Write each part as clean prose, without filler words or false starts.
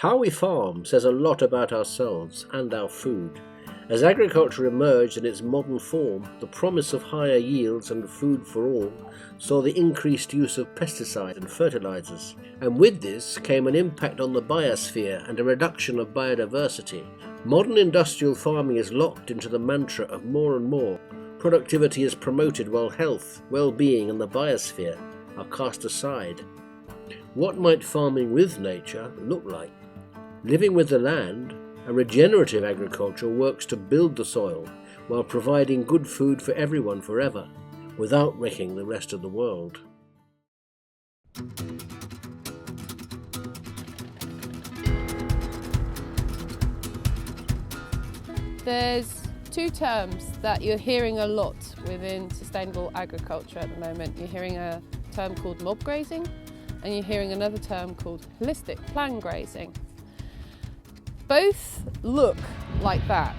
How we farm says a lot about ourselves and our food. As agriculture emerged in its modern form, the promise of higher yields and food for all saw the increased use of pesticides and fertilizers. And with this came an impact on the biosphere and a reduction of biodiversity. Modern industrial farming is locked into the mantra of more and more. Productivity is promoted while health, well-being and the biosphere are cast aside. What might farming with nature look like? Living with the land, a regenerative agriculture works to build the soil while providing good food for everyone forever, without wrecking the rest of the world. There's two terms that you're hearing a lot within sustainable agriculture at the moment. You're hearing a term called mob grazing, and you're hearing another term called holistic plan grazing. Both look like that.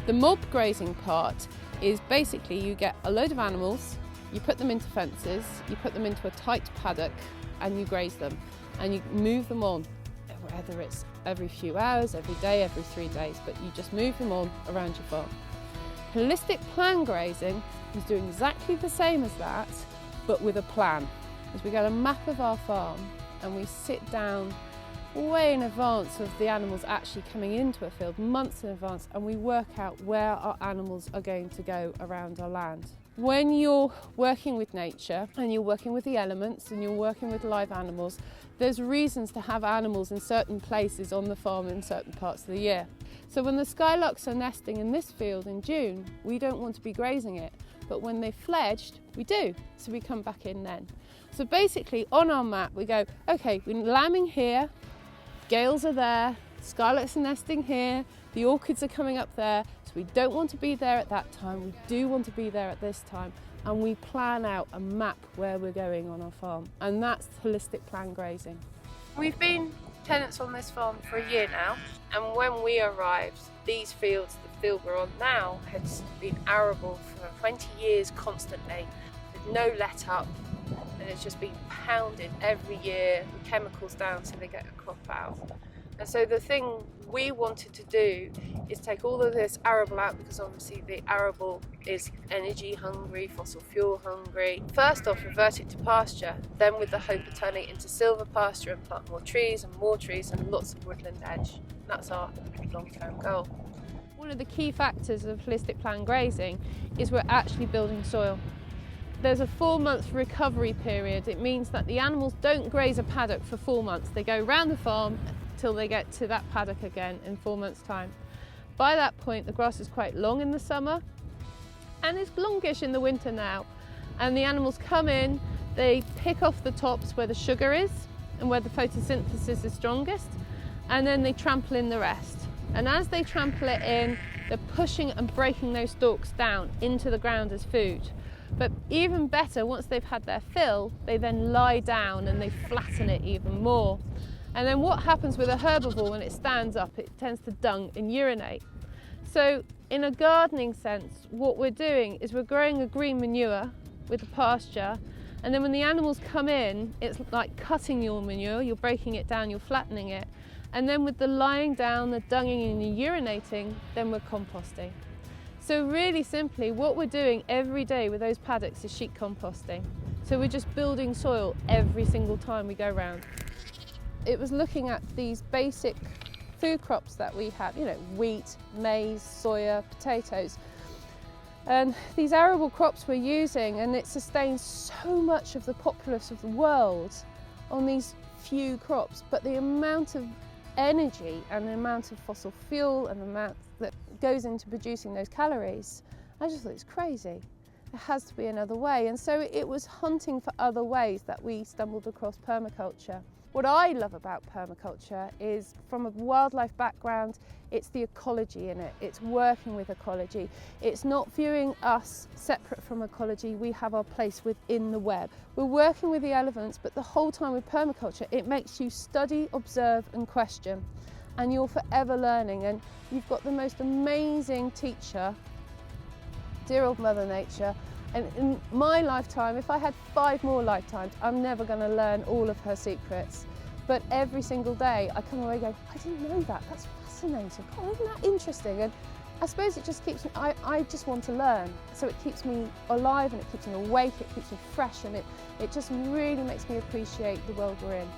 The mob grazing part is basically you get a load of animals, you put them into fences, you put them into a tight paddock and you graze them and you move them on, whether it's every few hours, every day, every 3 days, but you just move them on around your farm. Holistic plan grazing is doing exactly the same as that, but with a plan. As we get a map of our farm and we sit down way in advance of the animals actually coming into a field, months in advance, and we work out where our animals are going to go around our land. When you're working with nature and you're working with the elements and you're working with live animals, there's reasons to have animals in certain places on the farm in certain parts of the year. So when the skylarks are nesting in this field in June, we don't want to be grazing it, but when they've fledged, we do, so we come back in then. So basically on our map we go, okay, we're lambing here, gales are there, skylarks are nesting here, the orchids are coming up there, so we don't want to be there at that time, we do want to be there at this time, and we plan out a map where we're going on our farm, and that's holistic plan grazing. We've been tenants on this farm for a year now, and when we arrived, these fields, the field we're on now, had been arable for 20 years constantly, with no let up, and it's just been pounded every year, with chemicals down so they get a crop out. And so the thing we wanted to do is take all of this arable out, because obviously the arable is energy hungry, fossil fuel hungry. First off, revert it to pasture, then with the hope of turning it into silver pasture and plant more trees and lots of woodland edge. That's our long-term goal. One of the key factors of holistic plan grazing is we're actually building soil. There's a 4-month recovery period. It means that the animals don't graze a paddock for 4 months. They go around the farm till they get to that paddock again in 4 months' time. By that point, the grass is quite long in the summer and it's longish in the winter now. And the animals come in, they pick off the tops where the sugar is and where the photosynthesis is strongest, and then they trample in the rest. And as they trample it in, they're pushing and breaking those stalks down into the ground as food. But even better, once they've had their fill, they then lie down and they flatten it even more. And then what happens with a herbivore when it stands up, it tends to dung and urinate. So in a gardening sense, what we're doing is we're growing a green manure with the pasture, and then when the animals come in, it's like cutting your manure, you're breaking it down, you're flattening it. And then with the lying down, the dunging and the urinating, then we're composting. So really simply, what we're doing every day with those paddocks is sheet composting. So we're just building soil every single time we go round. It was looking at these basic food crops that we have, wheat, maize, soya, potatoes. And these arable crops we're using, and it sustains so much of the populace of the world on these few crops, but the amount of energy and the amount of fossil fuel and the amount that goes into producing those calories, I just thought it's crazy. There has to be another way. And so it was hunting for other ways that we stumbled across permaculture. What I love about permaculture is, from a wildlife background, it's the ecology in it. It's working with ecology. It's not viewing us separate from ecology. We have our place within the web. We're working with the elements, but the whole time with permaculture, it makes you study, observe and question. And you're forever learning. And you've got the most amazing teacher, dear old Mother Nature. And in my lifetime, if I had 5 more lifetimes, I'm never going to learn all of her secrets. But every single day I come away going, I didn't know that, that's fascinating, God, isn't that interesting? And I suppose it just keeps me, I just want to learn. So it keeps me alive and it keeps me awake, it keeps me fresh, and it just really makes me appreciate the world we're in.